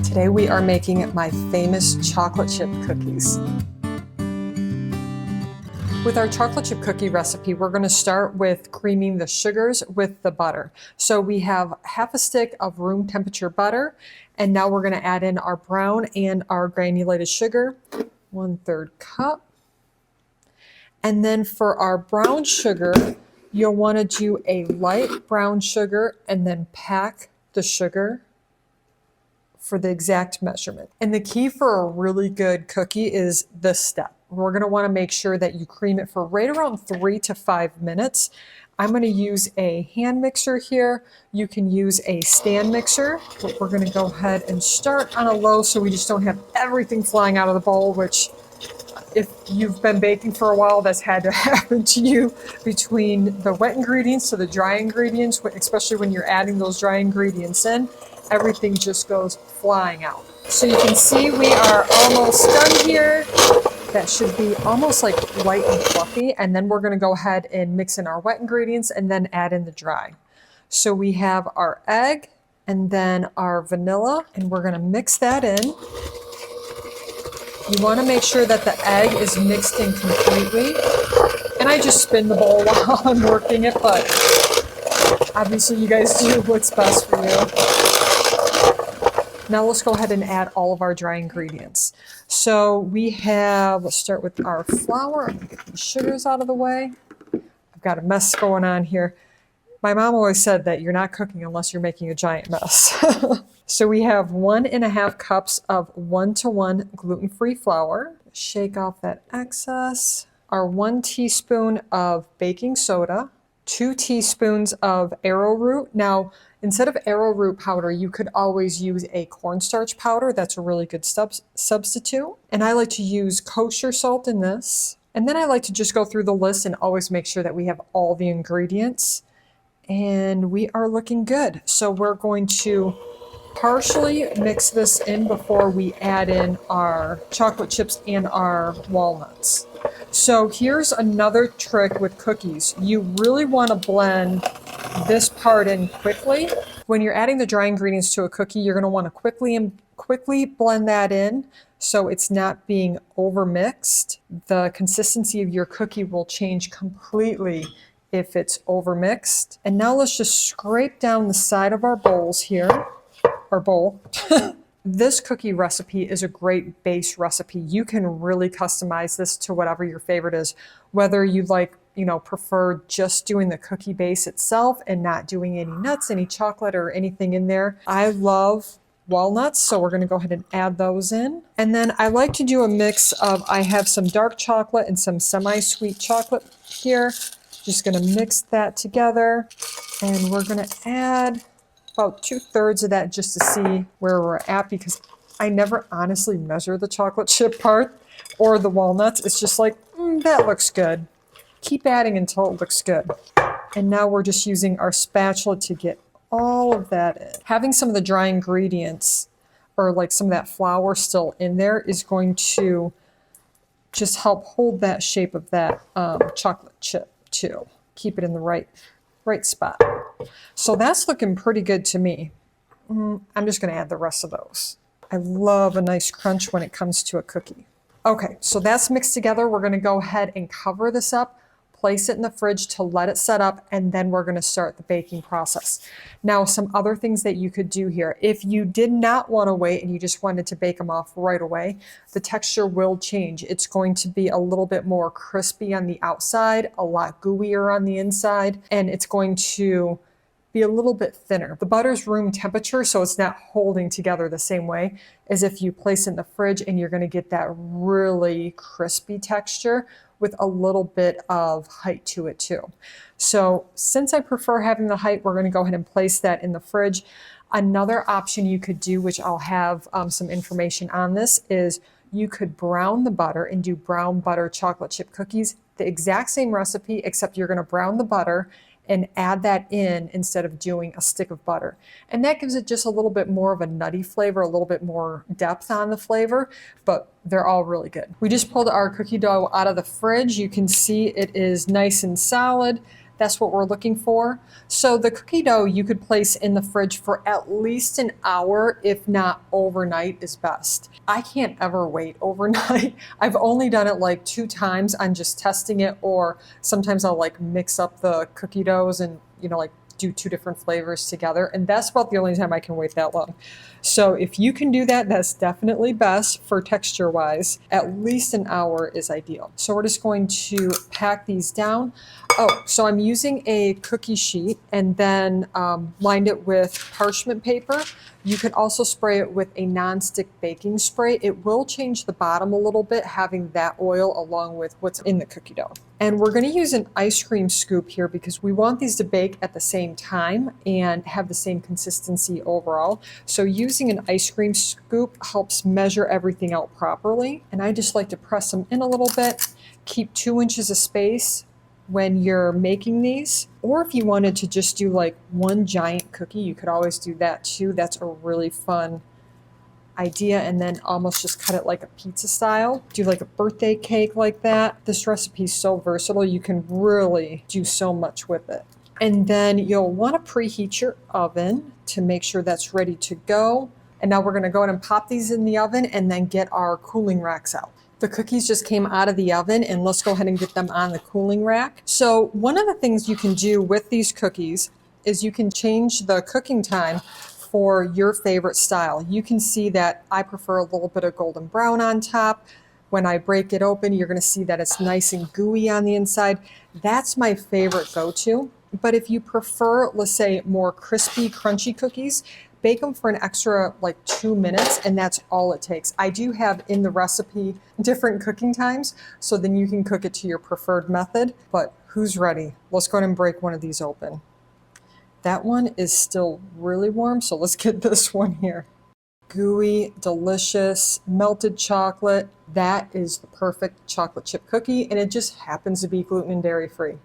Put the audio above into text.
Today we are making my famous chocolate chip cookies. With our chocolate chip cookie recipe, we're going to start with creaming the sugars with the butter. So we have half a stick of room temperature butter, and now we're going to add in our brown and our granulated sugar, 1/3 cup. And then for our brown sugar, you'll want to do a light brown sugar and then pack the sugar for the exact measurement. And the key for a really good cookie is this step. We're going to want to make sure that you cream it for right around 3 to 5 minutes. I'm going to use a hand mixer here. You can use a stand mixer, but we're going to go ahead and start on a low so we just don't have everything flying out of the bowl, which if you've been baking for a while, that's had to happen to you between the wet ingredients to the dry ingredients, especially when you're adding those dry ingredients in. Everything just goes flying out. So you can see we are almost done here. That should be almost like light and fluffy. And then we're going to go ahead and mix in our wet ingredients and then add in the dry. So we have our egg and then our vanilla, and we're going to mix that in. You want to make sure that the egg is mixed in completely. And I just spin the bowl while I'm working it, but obviously you guys do what's best for you. Now let's go ahead and add all of our dry ingredients. So we have, let's start with our flour. I'm going to get the sugars out of the way. I've got a mess going on here. My mom always said that you're not cooking unless you're making a giant mess. So we have 1.5 cups of 1-to-1 gluten-free flour. Shake off that excess. Our 1 teaspoon of baking soda. 2 teaspoons of arrowroot. Now, instead of arrowroot powder, you could always use a cornstarch powder. That's a really good substitute. And I like to use kosher salt in this. And then I like to just go through the list and always make sure that we have all the ingredients. And we are looking good. So we're going to partially mix this in before we add in our chocolate chips and our walnuts. So here's another trick with cookies. You really want to blend this part in quickly. When you're adding the dry ingredients to a cookie, you're going to want to quickly blend that in so it's not being overmixed. The consistency of your cookie will change completely if it's overmixed. And now let's just scrape down the side of our bowls here. Our bowl. This cookie recipe is a great base recipe. You can really customize this to whatever your favorite is, whether you prefer just doing the cookie base itself and not doing any nuts, any chocolate or anything in there. I love walnuts, so we're going to go ahead and add those in. And then I like to do a mix of, I have some dark chocolate and some semi-sweet chocolate here. Just going to mix that together, and we're going to add about 2/3 of that just to see where we're at, because I never honestly measure the chocolate chip part or the walnuts. It's just like, that looks good. Keep adding until it looks good. And now we're just using our spatula to get all of that in. Having some of the dry ingredients or like some of that flour still in there is going to just help hold that shape of that chocolate chip too. Keep it in the right spot. So that's looking pretty good to me. I'm just going to add the rest of those. I love a nice crunch when it comes to a cookie. Okay, so that's mixed together. We're going to go ahead and cover this up, place it in the fridge to let it set up, and then we're going to start the baking process. Now, some other things that you could do here. If you did not want to wait and you just wanted to bake them off right away, the texture will change. It's going to be a little bit more crispy on the outside, a lot gooier on the inside, and it's going to be a little bit thinner. The butter's room temperature, so it's not holding together the same way as if you place it in the fridge, and you're going to get that really crispy texture with a little bit of height to it too. So since I prefer having the height, we're going to go ahead and place that in the fridge. Another option you could do, which I'll have some information on this, is you could brown the butter and do brown butter chocolate chip cookies. The exact same recipe, except you're going to brown the butter and add that in instead of doing a stick of butter. And that gives it just a little bit more of a nutty flavor, a little bit more depth on the flavor, but they're all really good. We just pulled our cookie dough out of the fridge. You can see it is nice and solid. That's what we're looking for. So the cookie dough you could place in the fridge for at least an hour, if not overnight is best. I can't ever wait overnight. I've only done it like 2 times on just testing it, or sometimes I'll like mix up the cookie doughs and, you know, like do 2 different flavors together. And that's about the only time I can wait that long. So if you can do that, that's definitely best for texture wise. At least an hour is ideal. So we're just going to pack these down. Oh, so I'm using a cookie sheet and then lined it with parchment paper. You can also spray it with a non-stick baking spray. It will change the bottom a little bit, having that oil along with what's in the cookie dough. And we're going to use an ice cream scoop here because we want these to bake at the same time and have the same consistency overall. So using an ice cream scoop helps measure everything out properly. And I just like to press them in a little bit, keep 2 inches of space when you're making these. Or if you wanted to just do like one giant cookie, you could always do that too. That's a really fun idea. And then almost just cut it like a pizza style. Do like a birthday cake like that. This recipe is so versatile. You can really do so much with it. And then you'll want to preheat your oven to make sure that's ready to go. And now we're going to go ahead and pop these in the oven and then get our cooling racks out. The cookies just came out of the oven, and let's go ahead and get them on the cooling rack. So one of the things you can do with these cookies is you can change the cooking time for your favorite style. You can see that I prefer a little bit of golden brown on top. When I break it open, you're going to see that it's nice and gooey on the inside. That's my favorite go-to. But if you prefer, let's say, more crispy, crunchy cookies, bake them for an extra like 2 minutes, and that's all it takes. I do have in the recipe different cooking times, so then you can cook it to your preferred method. But who's ready? Let's go ahead and break one of these open. That one is still really warm, so let's get this one here. Gooey, delicious, melted chocolate. That is the perfect chocolate chip cookie, and it just happens to be gluten and dairy free.